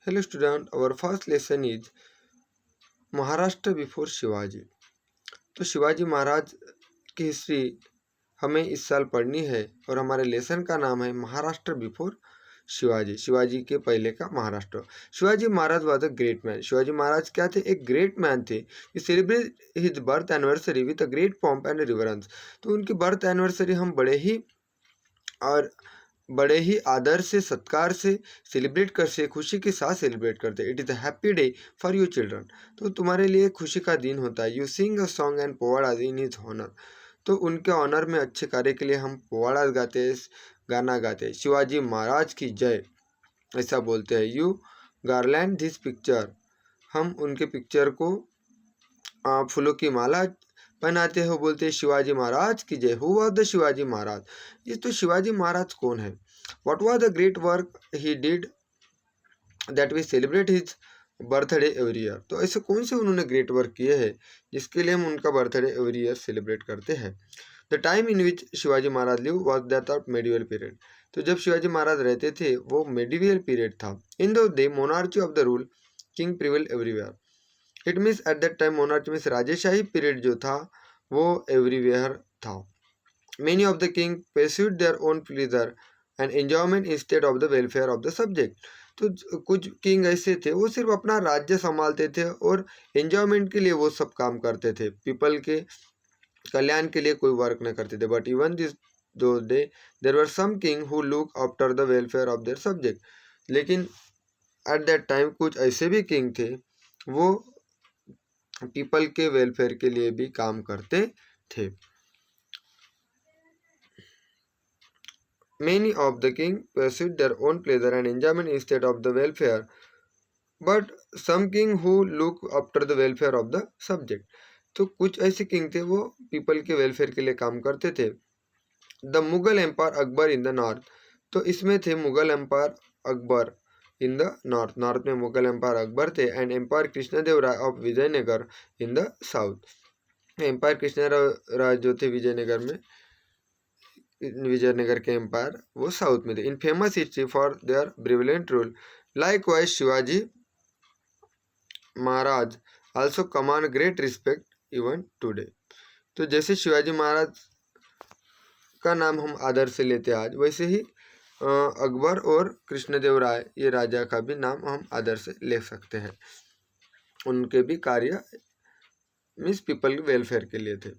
Hello student, our first lesson is Maharashtra before Shivaji. तो शिवाजी महाराज की history हमें इस साल पढ़नी है और हमारे लेसन का नाम है महाराष्ट्र बिफोर शिवाजी। शिवाजी के पहले का Maharashtra. Shivaji Maharaj was a great man. Shivaji Maharaj क्या थे? एक ग्रेट मैन थे। ये celebrate his birth anniversary with a great pomp and reverence. तो उनकी बर्थ एनिवर्सरी हम बड़े ही आदर से, सत्कार से सेलिब्रेट करते, खुशी के साथ सेलिब्रेट करते। It is a happy day for you children. तो तुम्हारे लिए खुशी का दिन होता है। You sing a song and powadas in his honour. तो उनके ऑनर में अच्छे कार्य के लिए हम पोवाड़ाज गाते, गाना गाते। शिवाजी महाराज की जय ऐसा बोलते हैं। You garland this picture. हम उनके पिक्चर को फूलों की माला पहनाते हो, बोलते हैं शिवाजी महाराज की जय। Who was the Shivaji Maharaj? ये तो शिवाजी महाराज कौन है? What was the great work he did that we celebrate his birthday every year. तो ऐसे कौन से उन्होंने ग्रेट वर्क किए हैं जिसके लिए हम उनका बर्थडे एवरी ईयर सेलिब्रेट करते हैं? The time in which Shivaji Maharaj live was that of medieval period. तो जब शिवाजी महाराज रहते थे वो मेडिवल पीरियड था। In those day monarchy of the rule king prevail everywhere. It means at that time monarchy means राजेशाही period जो था वो एवरीवेयर था। Many of the king pursued their own pleasure and enjoyment instead of the welfare of the subject. तो कुछ king ऐसे थे वो सिर्फ अपना राज्य संभालते थे और एंजॉयमेंट के लिए वो सब काम करते थे, पीपल के कल्याण के लिए कोई वर्क नहीं करते थे। But even this those day there were some king who look after the welfare of their subject. लेकिन एट दैट टाइम कुछ ऐसे भी किंग थे वो पीपल के वेलफेयर के लिए भी काम करते थे। Many of the king pursued their own pleasure and enjoyment instead of the welfare, but some king who look after the welfare of the subject. तो कुछ ऐसे किंग थे वो पीपल के वेलफेयर के लिए काम करते थे। The Mughal empire Akbar in the north. तो इसमें थे Mughal empire Akbar in the north. North में मुगल एम्पायर अकबर थे and empire Krishnadeva Raya of Vijayanagara in the south. Empire Krishnadeva Raya जो थे विजयनगर में, विजयनगर के एम्पायर वो साउथ में थे। In famous history for their brilliant rule. Likewise Shivaji Maharaj also command great respect even today. तो जैसे शिवाजी महाराज का नाम हम आदर से लेते आज, वैसे ही अकबर और कृष्णदेव राय ये राजा का भी नाम हम आदर से ले सकते हैं। उनके भी कार्य मीन्स पीपल वेलफेयर के लिए थे।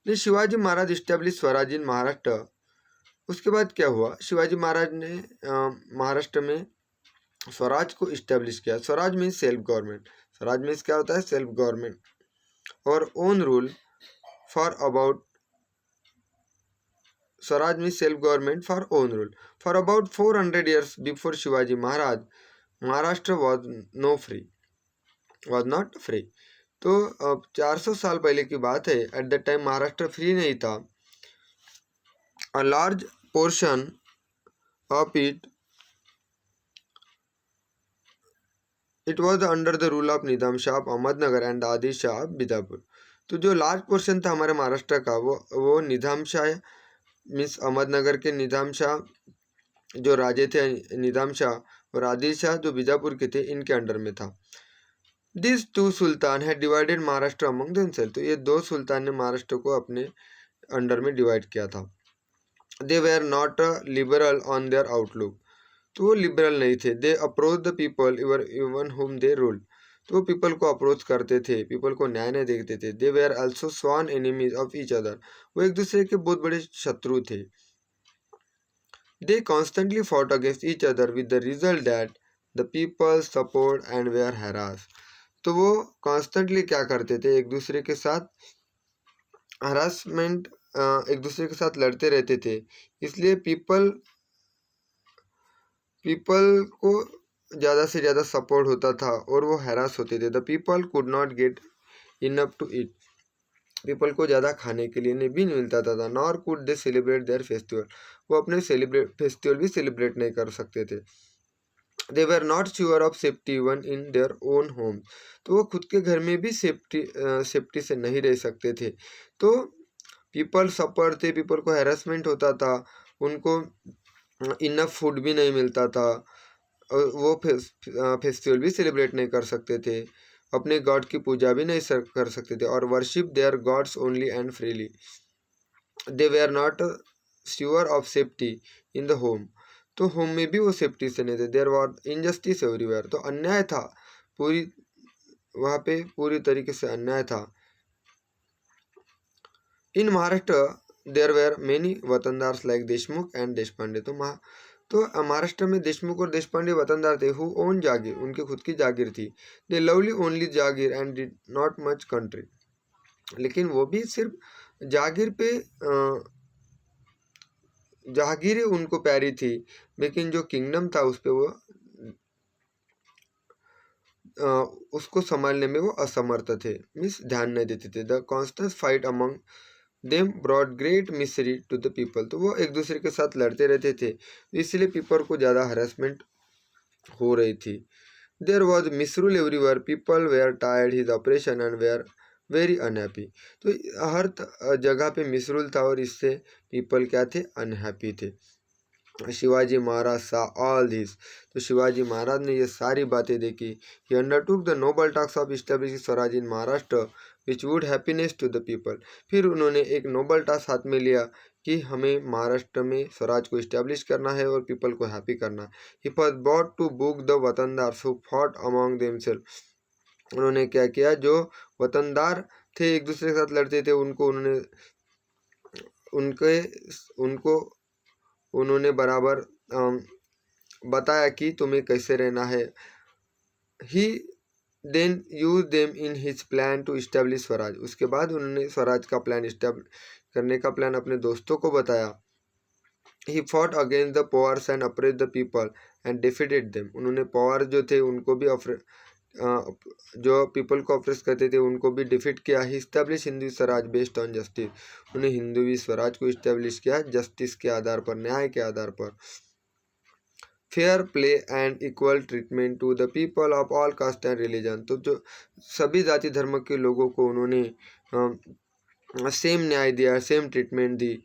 Shivaji Maharaj establish Swaraj in Maharashtra. उसके बाद क्या हुआ? शिवाजी महाराज ने महाराष्ट्र में स्वराज को इस्टेब्लिश किया। Swaraj means self government. Swaraj means क्या होता है? सेल्फ गवर्नमेंट और own rule for about. Swaraj means self government for own rule. For about 400 years before Shivaji Maharaj Maharashtra was not free. तो अब 400 साल पहले की बात है। At the time Maharashtra free नहीं था। A large portion of it was under the rule of Nizam Shah of Ahmednagar and Adil Shah of Bijapur. तो जो लार्ज पोर्शन था हमारे महाराष्ट्र का वो निजाम शाह मीन्स अहमदनगर के निजाम शाह जो राजे थे, निजाम शाह और आदिल शाह जो बीजापुर के थे, इनके अंडर में था। दिस टू सुल्तान है डिवाइडेड महाराष्ट्र अमंग देमसेल्फ। तो ये दो सुल्तान ने महाराष्ट्र को अपने अंडर में डिवाइड किया था। They were not liberal on their outlook. तो वो लिबरल नहीं थे। They approach the people even हुम दे रूल। तो वो पीपल को अप्रोच करते थे, पीपल को न्याय नहीं देखते थे। They were also sworn enemies of each other. वो एक दूसरे के बहुत बड़े शत्रु थे। They constantly fought against each other with the result that the people support and were harass. तो वो कॉन्स्टेंटली क्या करते थे? एक दूसरे के साथ हरासमेंट, एक दूसरे के साथ लड़ते रहते थे। इसलिए पीपल को ज़्यादा से ज़्यादा सपोर्ट होता था और वो हैरास होते थे। The people could not get enough to eat. People को ज़्यादा खाने के लिए नहीं भी मिलता था। Nor could they celebrate their festival. वो अपने फेस्टिवल भी सेलिब्रेट नहीं कर सकते थे। They were not sure of safety even in their own home. तो वो खुद के घर में भी सेफ्टी से नहीं रह सकते थे। तो पीपल सफर थे, पीपल को हैरेसमेंट होता था, उनको इनफ फूड भी नहीं मिलता था। वो फेस्टिवल भी सेलिब्रेट नहीं कर सकते थे, अपने गॉड की पूजा भी नहीं कर सकते थे, और worship their gods only and freely. They were not sure of safety in the home, तो होम में भी वो सेफ्टी से नहीं थे। देयर वर इनजस्टिस एवरीवेयर, तो अन्याय था पूरी, वहाँ पे पूरी तरीके से अन्याय था। In Maharashtra there were many watandars like Deshmukh and Deshpande, तो महाराष्ट्र में देशमुख और देशपांडे वतनदार थे, हु ओन जागीर, उनकी खुद की जागीर थी। They lovely only jagir and did not much country, लेकिन वो भी सिर्फ जागीर पे जहागीरें उनको प्यारी थी, लेकिन जो किंगडम था उस पे वो उसको संभालने में वो असमर्थ थे, मीन्स ध्यान नहीं देते थे। The constant fight among them brought great misery to the people, तो वो एक दूसरे के साथ लड़ते रहते थे, इसलिए पीपल को ज़्यादा हरासमेंट हो रही थी। There was misrule everywhere, people were tired his oppression and were very unhappy, तो हर जगह पे मिसरूल था और इससे पीपल क्या थे, अनहैप्पी थे। शिवाजी महाराज सा ऑल दिस, तो शिवाजी महाराज ने ये सारी बातें देखी। He undertook the noble task of establishing swaraj in Maharashtra which would happiness to the people, फिर उन्होंने एक नोबल टास्क हाथ में लिया कि हमें महाराष्ट्र में स्वराज को इस्टेब्लिश करना है और पीपल को हैप्पी करना है। He was bought to book the watandar who fought among themselves, उन्होंने क्या किया, जो वतनदार थे एक दूसरे के साथ लड़ते थे, उनके उनको उन्होंने बराबर बताया कि तुम्हें कैसे रहना है। He then use them in his plan to establish swaraj, उसके बाद उन्होंने स्वराज का प्लान इस्टेब्लिश करने का प्लान अपने दोस्तों को बताया। He fought against the powers and oppress the people and defeated them, उन्होंने पॉवर जो थे उनको भी जो पीपल को अप्रेस करते थे उनको भी डिफीट किया। He establish Hindu swaraj based on justice, उन्हें हिंदू स्वराज को इस्टेब्लिश किया जस्टिस के आधार पर, न्याय के आधार पर। Fair play and equal treatment to the people of all caste and religion, तो जो सभी जाति धर्म के लोगों को उन्होंने सेम न्याय दिया, सेम ट्रीटमेंट दी।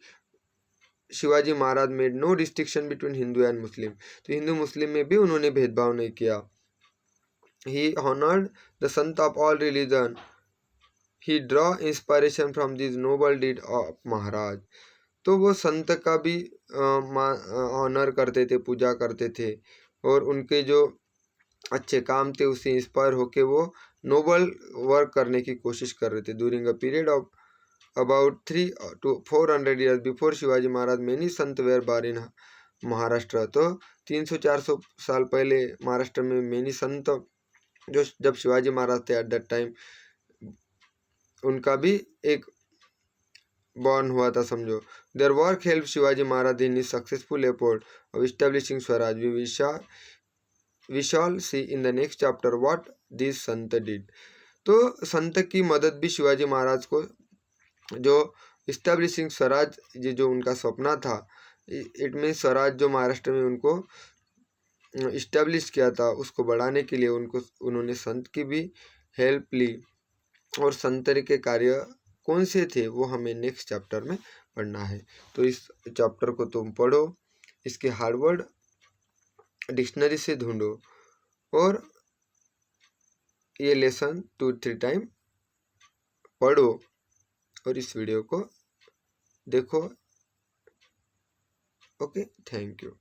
Shivaji Maharaj made no distinction between Hindu and Muslim, तो हिंदू मुस्लिम में भी उन्होंने भेदभाव नहीं किया। He honoured the sant of all religion, he draw inspiration from this noble deed of Maharaj, तो वो संत का भी ऑनर करते थे, पूजा करते थे, और उनके जो अच्छे काम थे उससे इंस्पायर होके वो नोबल वर्क करने की कोशिश कर रहे थे। During a period of about 300 to 400 years before Shivaji Maharaj many Sant where बार इन महाराष्ट्र, तो 300-400 साल पहले महाराष्ट्र में मेनी संत, जो जब शिवाजी महाराज थे एट दैट टाइम, उनका भी एक बॉर्न हुआ था, समझो। Their work help Shivaji Maharaj in his successful effort of establishing Swaraj, we shall see in the next chapter what this sant did, तो संत की मदद भी शिवाजी महाराज को, जो इस्टेब्लिशिंग स्वराज, ये जो उनका सपना था, इट मीन स्वराज जो महाराष्ट्र में उनको इस्टेब्लिश किया था, उसको बढ़ाने के लिए उन्होंने संत की भी हेल्प ली। और संत के कार्य कौन से थे वो हमें नेक्स्ट चैप्टर में पढ़ना है, तो इस चैप्टर को तुम पढ़ो, इसके हार्डवर्ड डिक्शनरी से ढूंढो, और ये लेसन 2-3 टाइम पढ़ो, और इस वीडियो को देखो। Okay, thank you.